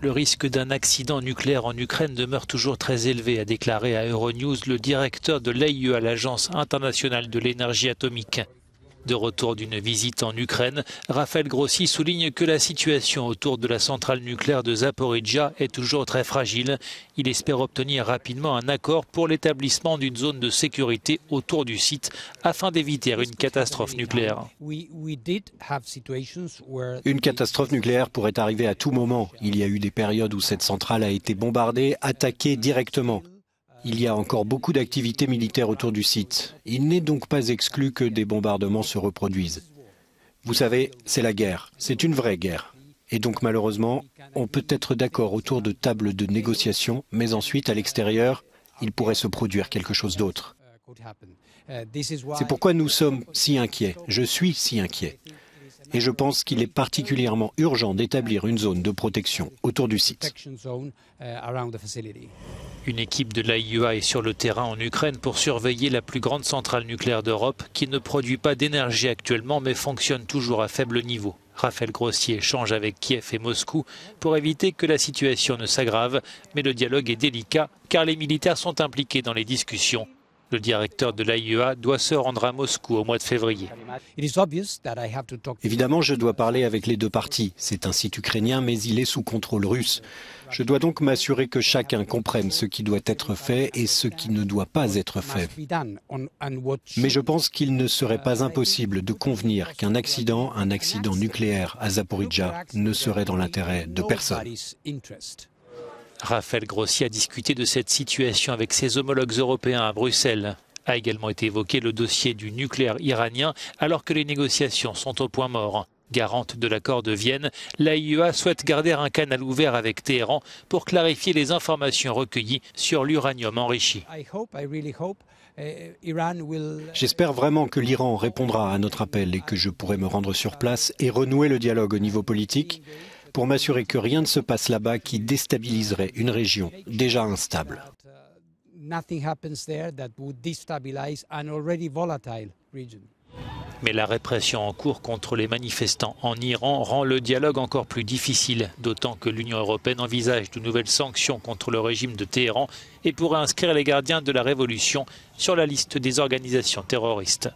Le risque d'un accident nucléaire en Ukraine demeure toujours très élevé, a déclaré à Euronews le directeur de l'AIEA, l'Agence internationale de l'énergie atomique. De retour d'une visite en Ukraine, Raphaël Grossi souligne que la situation autour de la centrale nucléaire de Zaporijjia est toujours très fragile. Il espère obtenir rapidement un accord pour l'établissement d'une zone de sécurité autour du site afin d'éviter une catastrophe nucléaire. Une catastrophe nucléaire pourrait arriver à tout moment. Il y a eu des périodes où cette centrale a été bombardée, attaquée directement. Il y a encore beaucoup d'activités militaires autour du site. Il n'est donc pas exclu que des bombardements se reproduisent. Vous savez, c'est la guerre. C'est une vraie guerre. Et donc malheureusement, on peut être d'accord autour de tables de négociation, mais ensuite, à l'extérieur, il pourrait se produire quelque chose d'autre. C'est pourquoi nous sommes si inquiets. Je suis si inquiet. Et je pense qu'il est particulièrement urgent d'établir une zone de protection autour du site. Une équipe de l'AIEA est sur le terrain en Ukraine pour surveiller la plus grande centrale nucléaire d'Europe qui ne produit pas d'énergie actuellement mais fonctionne toujours à faible niveau. Raphaël Grossi échange avec Kiev et Moscou pour éviter que la situation ne s'aggrave, mais le dialogue est délicat car les militaires sont impliqués dans les discussions. Le directeur de l'AIEA doit se rendre à Moscou au mois de février. Évidemment, je dois parler avec les deux parties. C'est un site ukrainien, mais il est sous contrôle russe. Je dois donc m'assurer que chacun comprenne ce qui doit être fait et ce qui ne doit pas être fait. Mais je pense qu'il ne serait pas impossible de convenir qu'un accident nucléaire à Zaporijjia ne serait dans l'intérêt de personne. Raphaël Grossi a discuté de cette situation avec ses homologues européens à Bruxelles. A également été évoqué le dossier du nucléaire iranien alors que les négociations sont au point mort. Garante de l'accord de Vienne, l'AIEA souhaite garder un canal ouvert avec Téhéran pour clarifier les informations recueillies sur l'uranium enrichi. J'espère vraiment que l'Iran répondra à notre appel et que je pourrai me rendre sur place et renouer le dialogue au niveau politique pour m'assurer que rien ne se passe là-bas qui déstabiliserait une région déjà instable. Mais la répression en cours contre les manifestants en Iran rend le dialogue encore plus difficile, d'autant que l'Union européenne envisage de nouvelles sanctions contre le régime de Téhéran et pourrait inscrire les gardiens de la révolution sur la liste des organisations terroristes.